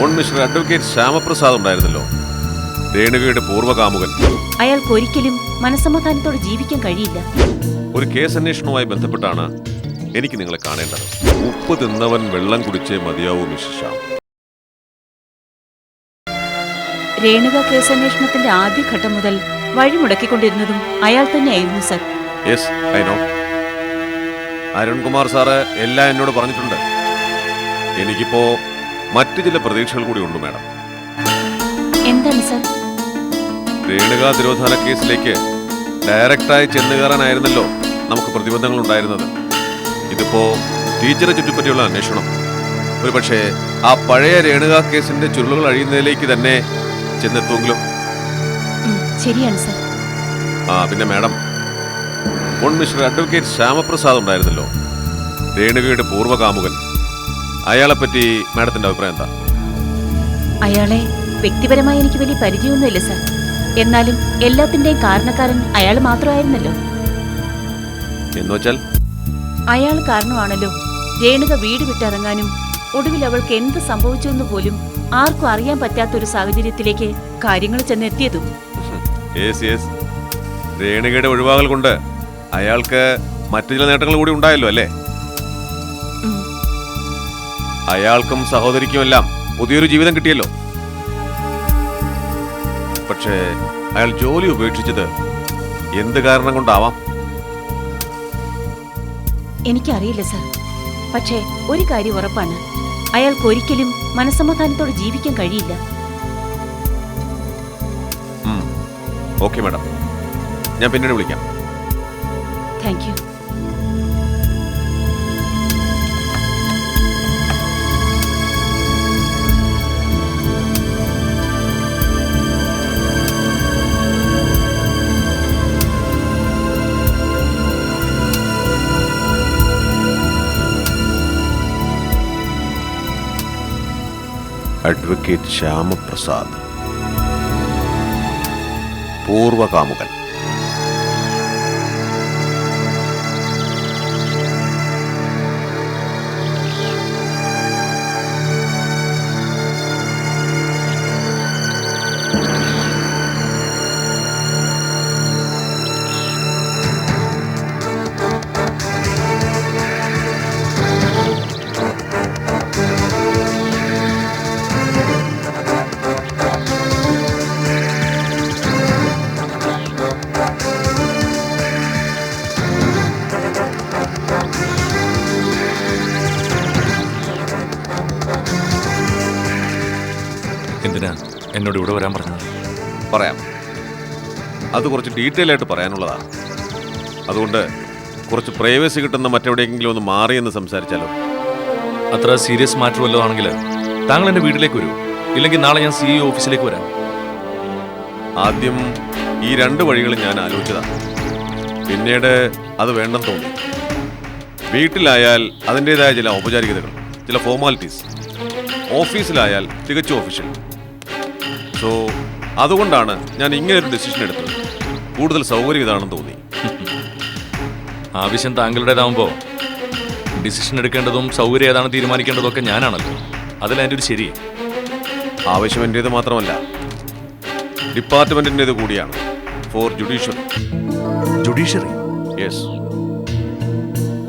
Mister advocate Shyamaprasad ഉണ്ടായിരുന്നല്ലോ, രേണുകയുടെ പൂർവ്വകാമുകൻ. അയാൾക്ക് ഒരിക്കലും മനസ്സമാധാനത്തോടെ ജീവിക്കാൻ കഴിയില്ല. ഒരു കേസ് അന്വേഷണവുമായി ബന്ധപ്പെട്ടാണ് എനിക്ക് നിങ്ങളെ കാണേണ്ടത്. ഉപ്പ് തിന്നവൻ വെള്ളം കുടിച്ചേ മതിയാവൂ മിസ്റ്റർ ശ്യാം. രേണുക കേസന്വേഷണത്തിന്റെ ആദ്യഘട്ടം മുതൽ വഴിമുടക്കിക്കൊണ്ടിരുന്നതും അയാൾ തന്നെയായിരുന്നു sir. Yes, I know. Arunkumar sir എല്ലാം എന്നോട് പറഞ്ഞിട്ടുണ്ട്. എനിക്കിപ്പോ മറ്റു ചില പ്രതീക്ഷകൾ കൂടി ഉണ്ട് മാഡം. എന്താണ് സർ? രേണുക തിരോധാന കേസിലേക്ക് ഡയറക്റ്റായി ചെന്നു കയറാനായിരുന്നല്ലോ നമുക്ക് പ്രതിബന്ധങ്ങൾ ഉണ്ടായിരുന്നത്. ഇതിപ്പോ ടീച്ചറെ ചുറ്റിപ്പറ്റിയുള്ള അന്വേഷണം. ഒരു പക്ഷേ ആ പഴയ രേണുക കേസിന്റെ ചുരുളുകൾ അഴിയുന്നതിലേക്ക് തന്നെ ചെന്നെത്തുമെങ്കിലും. ശരിയാണ് സർ. പിന്നെ മാഡം, മിസ്റ്റർ അഡ്വക്കേറ്റ് ശ്യാമപ്രസാദ് ഉണ്ടായിരുന്നല്ലോ, രേണുകയുടെ പൂർവ്വകാമുകൻ. അയാളെപ്പറ്റി മാഡത്തിന്റെ അഭിപ്രായം എന്താ? അയാളെ വ്യക്തിപരമായി എനിക്ക് വലിയ പരിചയമൊന്നുമില്ല സർ. എന്നാലും എല്ലാത്തിന്റെയും കാരണക്കാരൻ അയാൾ മാത്രമായിരുന്നല്ലോ. എന്നുവെച്ചാൽ അയാൾ കാരണമാണല്ലോ രേണുക വീട് വിട്ടിറങ്ങാനും ഒടുവിൽ അവൾക്ക് എന്ത് സംഭവിച്ചുവെന്ന് പോലും ആർക്കും അറിയാൻ പറ്റാത്തൊരു സാഹചര്യത്തിലേക്ക് കാര്യങ്ങൾ ചെന്നെത്തിയതും. രേണുകയുടെ ഒഴിവാകൽ കൊണ്ട് അയാൾക്ക് മറ്റു ചില നേട്ടങ്ങൾ കൂടി ഉണ്ടായല്ലോ അല്ലേ? അയാൾക്കും സഹോദരിക്കുമെല്ലാം പുതിയൊരു ജീവിതം കിട്ടിയല്ലോ. പക്ഷേ അയാൾ ജോലി ഉപേക്ഷിച്ചത് എന്ത് കാരണം കൊണ്ടാവാം? എനിക്കറിയില്ല സർ. പക്ഷേ ഒരു കാര്യം ഉറപ്പാണ്, അയാൾക്ക് ഒരിക്കലും മനസ്സമാധാനത്തോടെ ജീവിക്കാൻ കഴിയില്ല. ഓക്കെ മാഡം, ഞാൻ പിന്നീട് വിളിക്കാം. Thank you. അഡ്വക്കേറ്റ് ശ്യാമപ്രസാദ്, പൂർവ്വകാമുകൻ. എന്തിനാ എന്നോട് ഇവിടെ വരാൻ പറഞ്ഞത്? പറയാം. അത് കുറച്ച് ഡീറ്റെയിൽ ആയിട്ട് പറയാനുള്ളതാണ്. അതുകൊണ്ട് കുറച്ച് പ്രൈവസി കിട്ടുന്ന മറ്റെവിടെയെങ്കിലും ഒന്ന് മാറിയെന്ന് സംസാരിച്ചാലോ? അത്ര സീരിയസ് മാറ്റർ വല്ലതും ആണെങ്കിൽ താങ്കൾ എൻ്റെ വീട്ടിലേക്ക് വരൂ, ഇല്ലെങ്കിൽ നാളെ ഞാൻ CEO ഓഫീസിലേക്ക് വരാം. ആദ്യം ഈ രണ്ട് വഴികളും ഞാൻ ആലോചിച്ചതാണ്. പിന്നീട് അത് വേണ്ടെന്ന് തോന്നി. വീട്ടിലായാൽ അതിൻ്റെതായ ചില ഔപചാരികതകൾ, ചില ഫോർമാലിറ്റീസ്. ഓഫീസിലായാൽ തികച്ചും ഒഫീഷ്യൽ. സോ അതുകൊണ്ടാണ് ഞാൻ ഇങ്ങനൊരു ഡിസിഷൻ എടുത്തത്. കൂടുതൽ സൗകര്യം ഇതാണെന്ന് തോന്നി. ആവശ്യം താങ്കളുടേതാവുമ്പോൾ ഡിസിഷൻ എടുക്കേണ്ടതും സൗകര്യം ഏതാണ് തീരുമാനിക്കേണ്ടതും ഒക്കെ ഞാനാണല്ലോ. അതിലെൻ്റെ ഒരു ശരി. ആവശ്യം എൻ്റേത് മാത്രമല്ല, ഡിപ്പാർട്ട്മെന്റിൻ്റേത് കൂടിയാണ്. For judiciary. ജുഡീഷ്യറി? യെസ്.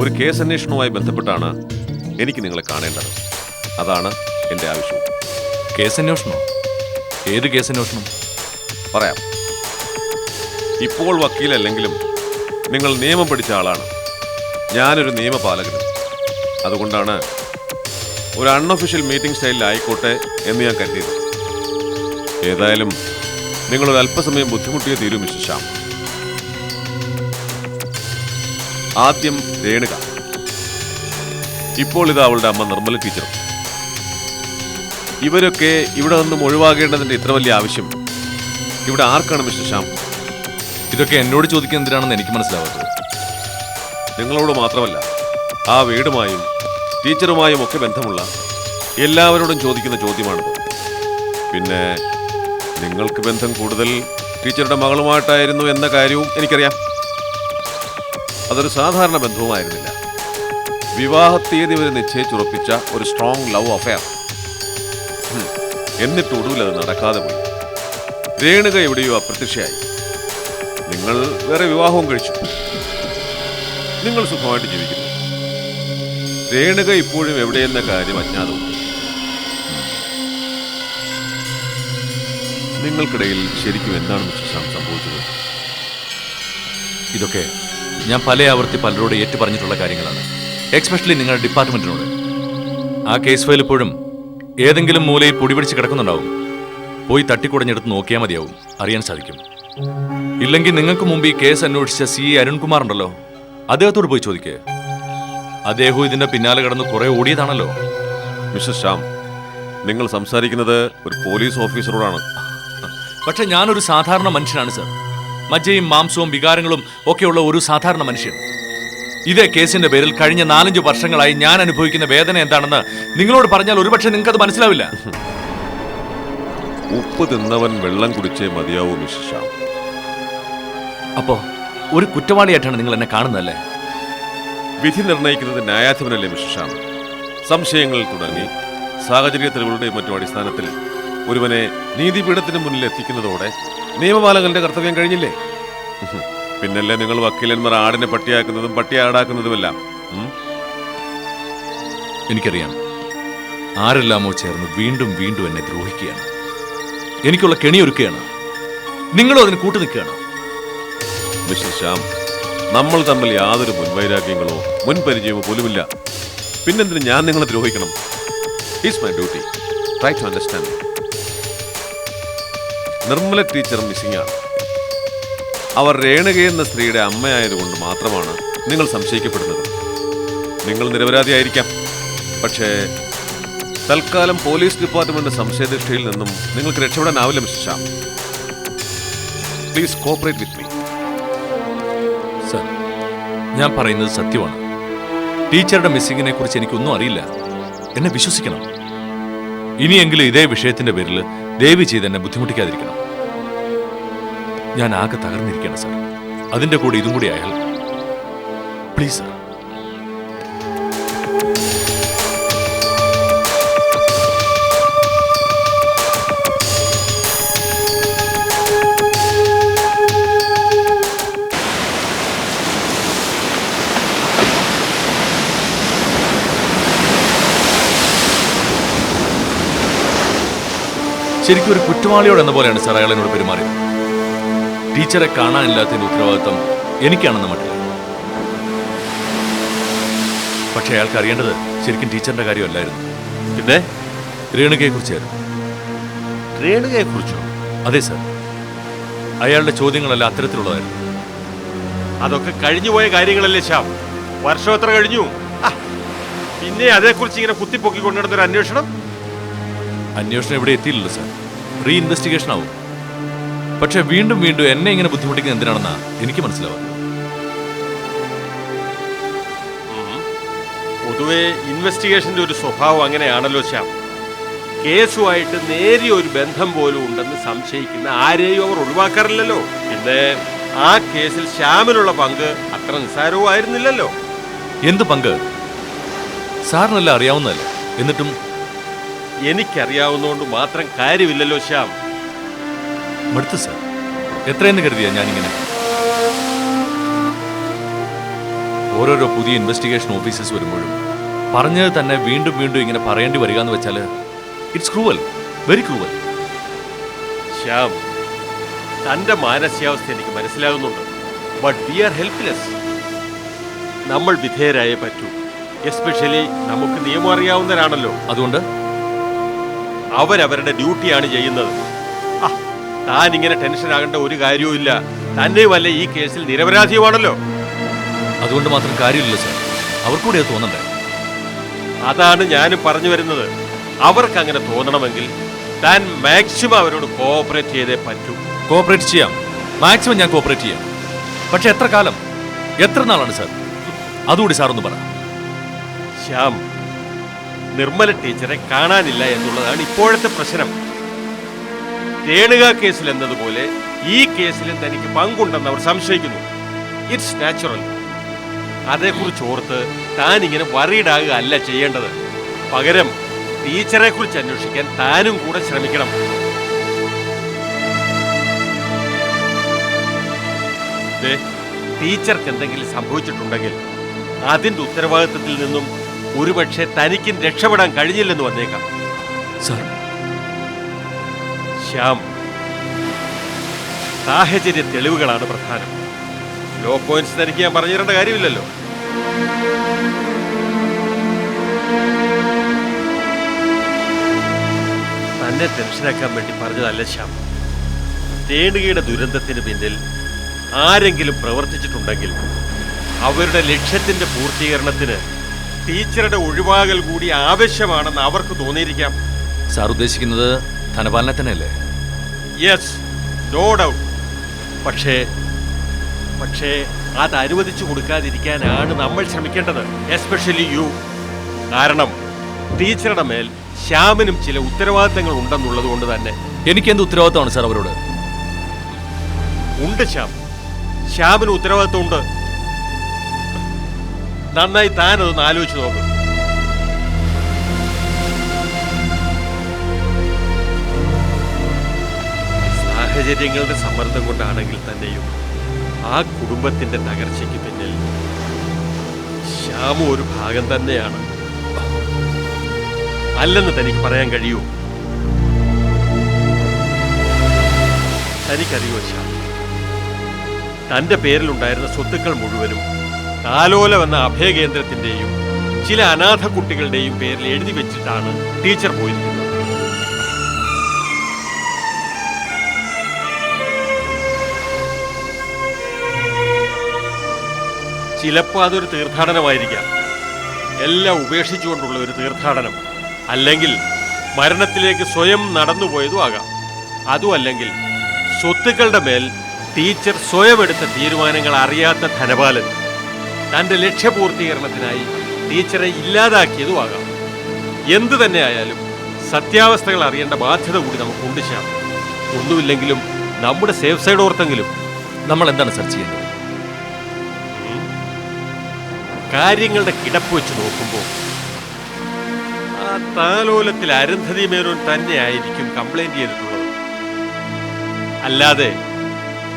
ഒരു കേസ് അന്വേഷണവുമായി ബന്ധപ്പെട്ടാണ് എനിക്ക് നിങ്ങളെ കാണേണ്ടത്. അതാണ് എൻ്റെ ആവശ്യം. കേസന്വേഷണോ? ഏത് കേസന്വേഷണം? പറയാം. ഇപ്പോൾ വക്കീലല്ലെങ്കിലും നിങ്ങൾ നിയമം പഠിച്ച ആളാണ്. ഞാനൊരു നിയമപാലകനും. അതുകൊണ്ടാണ് ഒരു അൺഒഫീഷ്യൽ മീറ്റിംഗ് സ്റ്റൈലിലായിക്കോട്ടെ എന്ന് ഞാൻ കരുതിയത്. ഏതായാലും നിങ്ങളൊരു അല്പസമയം ബുദ്ധിമുട്ടിയേ തീരൂ മിസ്റ്റർ ശ്യാം. ആദ്യം രേണുക. ഇപ്പോൾ ഇത് അവളുടെ അമ്മ നിർമ്മല ടീച്ചറും. ഇവരൊക്കെ ഇവിടെ നിന്നും ഒഴിവാകേണ്ടതിന്റെ ഇത്ര വലിയ ആവശ്യം ഇവിടെ ആർക്കാണ് മിസ്റ്റർ ശ്യാം? ഇതൊക്കെ എന്നോട് ചോദിക്കാൻ എന്തിനാണെന്ന് എനിക്ക് മനസ്സിലാവാത്തത്. നിങ്ങളോട് മാത്രമല്ല, ആ വീടുമായും ടീച്ചറുമായും ഒക്കെ ബന്ധമുള്ള എല്ലാവരോടും ചോദിക്കുന്ന ചോദ്യമാണിത്. പിന്നെ നിങ്ങൾക്ക് ബന്ധം കൂടുതൽ ടീച്ചറുടെ മകളുമായിട്ടായിരുന്നു എന്ന കാര്യവും എനിക്കറിയാം. അതൊരു സാധാരണ ബന്ധവുമായിരുന്നില്ല. വിവാഹ തീയതി വരെ നിശ്ചയിച്ചുറപ്പിച്ച ഒരു സ്ട്രോങ് ലവ് അഫെയർ. എന്നിട്ട് ഒടുവിൽ അത് നടക്കാതെ പോയി. രേണുക എവിടെയോ അപ്രത്യക്ഷയായി. നിങ്ങൾ വേറെ വിവാഹവും കഴിച്ചു. നിങ്ങൾ സുഖമായിട്ട് ജീവിക്കുന്നു. രേണുക ഇപ്പോഴും എവിടെയെന്ന കാര്യം അജ്ഞാതവും. നിങ്ങൾക്കിടയിൽ ശരിക്കും എന്താണ് മിസ്റ്റർ ശ്യാം സംഭവിച്ചത്? ഇതൊക്കെ ഞാൻ പല ആവർത്തി പലരോട് ഏറ്റു പറഞ്ഞിട്ടുള്ള കാര്യങ്ങളാണ്, എക്സ്പെഷ്യലി നിങ്ങളുടെ ഡിപ്പാർട്ട്മെന്റിനോട്. ആ കേസ് ഫയൽ ഇപ്പോഴും ഏതെങ്കിലും മൂലയിൽ പൊടിപിടിച്ച് കിടക്കുന്നുണ്ടാവും. പോയി തട്ടിക്കുടഞ്ഞെടുത്ത് നോക്കിയാൽ മതിയാവും, അറിയാൻ സാധിക്കും. ഇല്ലെങ്കിൽ നിങ്ങൾക്ക് മുമ്പ് ഈ കേസ് അന്വേഷിച്ച CA അരുൺകുമാർ ഉണ്ടല്ലോ, അദ്ദേഹത്തോട് പോയി ചോദിക്കേ. അദ്ദേഹം ഇതിന്റെ പിന്നാലെ കടന്ന് കുറെ ഓടിയതാണല്ലോ. മിസ്റ്റർ ശ്യാം, നിങ്ങൾ സംസാരിക്കുന്നത് ഒരു പോലീസ് ഓഫീസറോടാണ്. പക്ഷെ ഞാനൊരു സാധാരണ മനുഷ്യനാണ് സർ. മജ്ജയും മാംസവും വികാരങ്ങളും ഒക്കെയുള്ള ഒരു സാധാരണ മനുഷ്യൻ. ഇതേ കേസിന്റെ പേരിൽ കഴിഞ്ഞ 4-5 വർഷങ്ങളായി ഞാൻ അനുഭവിക്കുന്ന വേദന എന്താണെന്ന് നിങ്ങളോട് പറഞ്ഞാൽ ഒരുപക്ഷെ നിങ്ങൾക്ക് അത് മനസ്സിലാവില്ല. ഉപ്പ് തിന്നവൻ വെള്ളം കുടിച്ചേ മതിയാവൂ മിസ്റ്റർ ശ്യാം. അപ്പോ ഒരു കുറ്റവാളിയായിട്ടാണ് നിങ്ങൾ എന്നെ കാണുന്നതല്ലേ? വിധി നിർണ്ണയിക്കുന്നത് ന്യായാധിപനല്ലേ മിസ്റ്റർ ശ്യാം? സംശയങ്ങൾ തുടങ്ങി സാഹചര്യ തെളിവുകളുടെയും മറ്റും അടിസ്ഥാനത്തിൽ ഒരുവനെ നീതിപീഠത്തിന് മുന്നിൽ എത്തിക്കുന്നതോടെ നിയമപാലകന്റെ കർത്തവ്യം കഴിഞ്ഞില്ലേ? പിന്നല്ലേ നിങ്ങൾ വക്കീലന്മാർ ആടിനെ പട്ടിയാക്കുന്നതും പട്ടിയാടാക്കുന്നതുമെല്ലാം. എനിക്കറിയാം, ആരെല്ലാമോ ചേർന്ന് വീണ്ടും വീണ്ടും എന്നെ ദ്രോഹിക്കുകയാണ്. എനിക്കുള്ള കെണിയൊരുക്കുകയാണ്. നിങ്ങളും അതിന് കൂട്ടു നിൽക്കുകയാണ്. മിസ്റ്റർ ശ്യാം, നമ്മൾ തമ്മിൽ യാതൊരു മുൻവൈരാഗ്യങ്ങളോ മുൻപരിചയമോ പോലുമില്ല. പിന്നെന്തിന് ഞാൻ നിങ്ങളെ ദ്രോഹിക്കണം? It's my duty. Try to understand. Nirmala teacher missing ആണ്. അവർ രേണുക എന്ന സ്ത്രീയുടെ അമ്മയായതുകൊണ്ട് മാത്രമാണ് നിങ്ങൾ സംശയിക്കപ്പെടുന്നത്. നിങ്ങൾ നിരപരാധിയായിരിക്കാം. പക്ഷേ തൽക്കാലം പോലീസ് ഡിപ്പാർട്ട്മെന്റ് സംശയദൃഷ്ടിയിൽ നിന്നും നിങ്ങൾക്ക് രക്ഷപ്പെടാനാവില്ല mister Shyam. Please cooperate with me. Sir, ഞാൻ പറയുന്നത് സത്യമാണ്. ടീച്ചറുടെ മിസ്സിങ്ങിനെ കുറിച്ച് എനിക്കൊന്നും അറിയില്ല. എന്നെ വിശ്വസിക്കണം. ഇനിയെങ്കിലും ഇതേ വിഷയത്തിന്റെ പേരിൽ ദയവ് ചെയ്ത് എന്നെ ബുദ്ധിമുട്ടിക്കാതിരിക്കണം. ഞാൻ ആകെ തകർന്നിരിക്കണം സർ. അതിന്റെ കൂടെ ഇതും കൂടി ആയാൽ പ്ലീസ് സർ. ശരിക്കും ഒരു കുറ്റവാളിയോട് എന്ന പോലെയാണ് സാർ അയാൾ എന്നോട് പെരുമാറിയത്. ടീച്ചറെ കാണാനില്ലാത്തതിന്റെ ഉത്തരവാദിത്വം എനിക്കാണെന്ന് മട്ടില്ല. പക്ഷെ അയാൾക്ക് അറിയേണ്ടത് ശരിക്കും ടീച്ചറിന്റെ കാര്യമല്ലായിരുന്നു, പിന്നെ രേണുകയെ കുറിച്ചായിരുന്നു. രേണുകയെ കുറിച്ചോ? അതെ സാർ, അയാളുടെ ചോദ്യങ്ങളെല്ലാം അത്തരത്തിലുള്ളതായിരുന്നു. അതൊക്കെ കഴിഞ്ഞുപോയ കാര്യങ്ങളല്ലേ ശ്യാം? വർഷം എത്ര കഴിഞ്ഞു? പിന്നെ അതേക്കുറിച്ച് ഇങ്ങനെ കുത്തിപ്പൊക്കി കൊണ്ടുവരുന്നൊരു അന്വേഷണം ഇവിടെ എത്തിയില്ലല്ലോ സാർ. റീ ഇൻവെസ്റ്റിഗേഷൻ ആവും. പക്ഷെ വീണ്ടും വീണ്ടും എന്നെ ഇങ്ങനെ ബുദ്ധിമുട്ടിക്കുന്നത് എന്തിനാണെന്നാ എനിക്ക് മനസ്സിലാവുന്നത്. പൊതുവെ ഇൻവെസ്റ്റിഗേഷന്റെ ഒരു സ്വഭാവം അങ്ങനെയാണല്ലോ ശ്യാം. കേസുമായിട്ട് നേരിയ ഒരു ബന്ധം പോലും ഉണ്ടെന്ന് സംശയിക്കുന്ന ആരെയും അവർ ഒഴിവാക്കാറില്ലല്ലോ. പിന്നെ ആ കേസിൽ ശ്യാമിനുള്ള പങ്ക് അത്ര നിസ്സാരവും ആയിരുന്നില്ലല്ലോ. എന്ത് പങ്ക്? സാറിനെല്ലാം അറിയാവുന്നതല്ലേ. എന്നിട്ടും എനിക്കറിയാവുന്നതുകൊണ്ട് മാത്രം കാര്യമില്ലല്ലോ ശ്യാം. മടുത്തു സാർ. എത്രയെന്ന് കരുതിയാ ഞാനിങ്ങനെ ഓരോരോ പുതിയ ഇൻവെസ്റ്റിഗേഷൻ ഓഫീസേഴ്സ് വരുമ്പോഴും പറഞ്ഞത് തന്നെ വീണ്ടും വീണ്ടും ഇങ്ങനെ പറയേണ്ടി വരിക എന്ന് വെച്ചാൽ it's cruel, very cruel. Shyam, തന്റെ മാനസികാവസ്ഥ എനിക്ക് മനസ്സിലാകുന്നുണ്ട്. But we R helpless. നമ്മൾ വിധേയരായേ പറ്റൂ. എസ്പെഷ്യലി നമുക്ക് നിയമം അറിയാവുന്നവരാണല്ലോ. അതുകൊണ്ട് അവരവരുടെ ഡ്യൂട്ടിയാണ് ചെയ്യുന്നത്. താൻ ഇങ്ങനെ ടെൻഷൻ ആകേണ്ട ഒരു കാര്യവും ഇല്ല. തന്നെയുമല്ല ഈ കേസിൽ നിരപരാധിയുമാണല്ലോ. അതുകൊണ്ട് മാത്രം കാര്യമില്ല സാർ. അവർക്കൂടെ അത് തോന്നണ്ടേ? അതാണ് ഞാനും പറഞ്ഞു വരുന്നത്. അവർക്ക് അങ്ങനെ തോന്നണമെങ്കിൽ താൻ മാക്സിമം അവരോട് കോഓപ്പറേറ്റ് ചെയ്തേ പറ്റൂ. കോഓപ്പറേറ്റ് ചെയ്യാം, മാക്സിമം ഞാൻ കോഓപ്പറേറ്റ് ചെയ്യാം. പക്ഷെ എത്ര കാലം, എത്ര നാളാണ് സാർ? അതുകൂടി സാർ ഒന്ന് പറ. ശ്യാം, നിർമ്മല ടീച്ചറെ കാണാനില്ല എന്നുള്ളതാണ് ഇപ്പോഴത്തെ പ്രശ്നം. രേണുക കേസിൽ എന്നതുപോലെ ഈ കേസിലും തനിക്ക് പങ്കുണ്ടെന്ന് അവർ സംശയിക്കുന്നു. It's natural. അതേക്കുറിച്ച് ഓർത്ത് താൻ ഇങ്ങനെ വറീഡാകുക അല്ല ചെയ്യേണ്ടത്. പകരം ടീച്ചറെ കുറിച്ച് അന്വേഷിക്കാൻ താനും കൂടെ ശ്രമിക്കണം. ദേ, ടീച്ചർക്ക് എന്തെങ്കിലും സംഭവിച്ചിട്ടുണ്ടെങ്കിൽ അതിന്റെ ഉത്തരവാദിത്വത്തിൽ നിന്നും ഒരുപക്ഷെ തനിക്കും രക്ഷപ്പെടാൻ കഴിഞ്ഞില്ലെന്ന് വന്നേക്കാം. സാർ, ശ്യാം, സാഹചര്യ തെളിവുകളാണ് പ്രധാനം. ലോ പോയിന്റ്സ് തനിക്ക് ഞാൻ പറഞ്ഞു തരേണ്ട കാര്യമില്ലല്ലോ. തന്നെ ടെൻഷനാക്കാൻ വേണ്ടി പറഞ്ഞതല്ല ശ്യാം. രേണുകയുടെ ദുരന്തത്തിന് പിന്നിൽ ആരെങ്കിലും പ്രവർത്തിച്ചിട്ടുണ്ടെങ്കിൽ അവരുടെ ലക്ഷ്യത്തിന്റെ പൂർത്തീകരണത്തിന് ടീച്ചറുടെ ഒഴിവാകൽ കൂടി ആവശ്യമാണെന്ന് അവർക്ക് തോന്നിയിരിക്കാം. സാർ ഉദ്ദേശിക്കുന്നത് ധനപാലനെ തന്നെയല്ലേ? Yes, no doubt. പക്ഷേ അത് അനുവദിച്ചു കൊടുക്കാതിരിക്കാനാണ് നമ്മൾ ശ്രമിക്കേണ്ടത്, എസ്പെഷ്യലി യു. കാരണം ടീച്ചറുടെ മേൽ ശ്യാമിനും ചില ഉത്തരവാദിത്തങ്ങൾ ഉണ്ടെന്നുള്ളത് കൊണ്ട് തന്നെ. എനിക്കെന്ത് ഉത്തരവാദിത്തമാണ് സാർ അവരോട്? ഉണ്ട് ശ്യാമിന് ഉത്തരവാദിത്തമുണ്ട്. നന്നായി താനതൊന്ന് ആലോചിച്ച് നോക്ക്. സാഹചര്യങ്ങളുടെ സമ്മർദ്ദം കൊണ്ടാണെങ്കിൽ തന്നെയും ആ കുടുംബത്തിന്റെ തകർച്ചയ്ക്ക് പിന്നിൽ ശ്യാമു ഒരു ഭാഗം തന്നെയാണ്. അല്ലെന്ന് തനിക്ക് പറയാൻ കഴിയൂ? തനിക്കറിയോ ശ്യാം, തന്റെ പേരിലുണ്ടായിരുന്ന സ്വത്തുക്കൾ മുഴുവനും താലോലം എന്ന അഭയകേന്ദ്രത്തിന്റെയും ചില അനാഥ കുട്ടികളുടെയും പേരിൽ എഴുതി വെച്ചിട്ടാണ് ടീച്ചർ പോയിരിക്കുന്നത്. ചിലപ്പോൾ അതൊരു തീർത്ഥാടനമായിരിക്കാം, എല്ലാം ഉപേക്ഷിച്ചുകൊണ്ടുള്ള ഒരു തീർത്ഥാടനം. അല്ലെങ്കിൽ മരണത്തിലേക്ക് സ്വയം നടന്നുപോയതും ആകാം. അതും അല്ലെങ്കിൽ സ്വത്തുക്കളുടെ മേൽ ടീച്ചർ സ്വയം എടുത്ത തീരുമാനങ്ങൾ അറിയാത്ത ധനപാലൻ തൻ്റെ ലക്ഷ്യപൂർത്തീകരണത്തിനായി ടീച്ചറെ ഇല്ലാതാക്കിയതുമാകാം. എന്തു തന്നെ ആയാലും സത്യാവസ്ഥകൾ അറിയേണ്ട ബാധ്യത കൂടി നമുക്കുണ്ട് ശ്യാം. ഒന്നുമില്ലെങ്കിലും നമ്മുടെ സേഫ് സൈഡ് ഓർത്തെങ്കിലും. നമ്മൾ എന്താണ് സാർ ചെയ്യേണ്ടത്? കാര്യങ്ങളുടെ കിടപ്പ് വെച്ച് നോക്കുമ്പോൾ ആ താലോലത്തിൽ അരുന്ധതി മേനോൻ തന്നെയായിരിക്കും കംപ്ലൈന്റ് ചെയ്തിട്ടുള്ളത്. അല്ലാതെ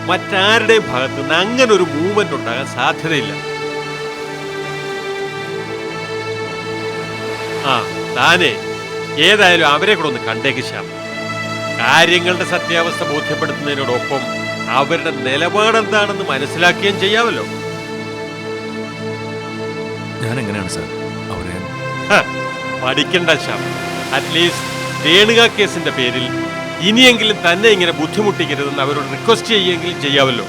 മറ്റാരുടെയും ഭാഗത്ത് നിന്ന് അങ്ങനെ ഒരു മൂവ്മെന്റ് ഉണ്ടാകാൻ സാധ്യതയില്ല. താനേ ഏതായാലും അവരെ കൂടെ ഒന്ന് കണ്ടേക്ക് ശ്യാം. കാര്യങ്ങളുടെ സത്യാവസ്ഥ ബോധ്യപ്പെടുത്തുന്നതിനോടൊപ്പം അവരുടെ നിലപാടെന്താണെന്ന് മനസ്സിലാക്കുകയും ചെയ്യാമല്ലോ. ഞാൻ എങ്ങനെയാണ് സാർ അവരെ? പഠിക്കണ്ട ശ്യാം. അറ്റ്ലീസ്റ്റ് രേണുക കേസിന്റെ പേരിൽ ഇനിയെങ്കിലും തന്നെ ഇങ്ങനെ ബുദ്ധിമുട്ടിക്കരുതെന്ന് അവരോട് റിക്വസ്റ്റ് ചെയ്യുമെങ്കിലും ചെയ്യാമല്ലോ.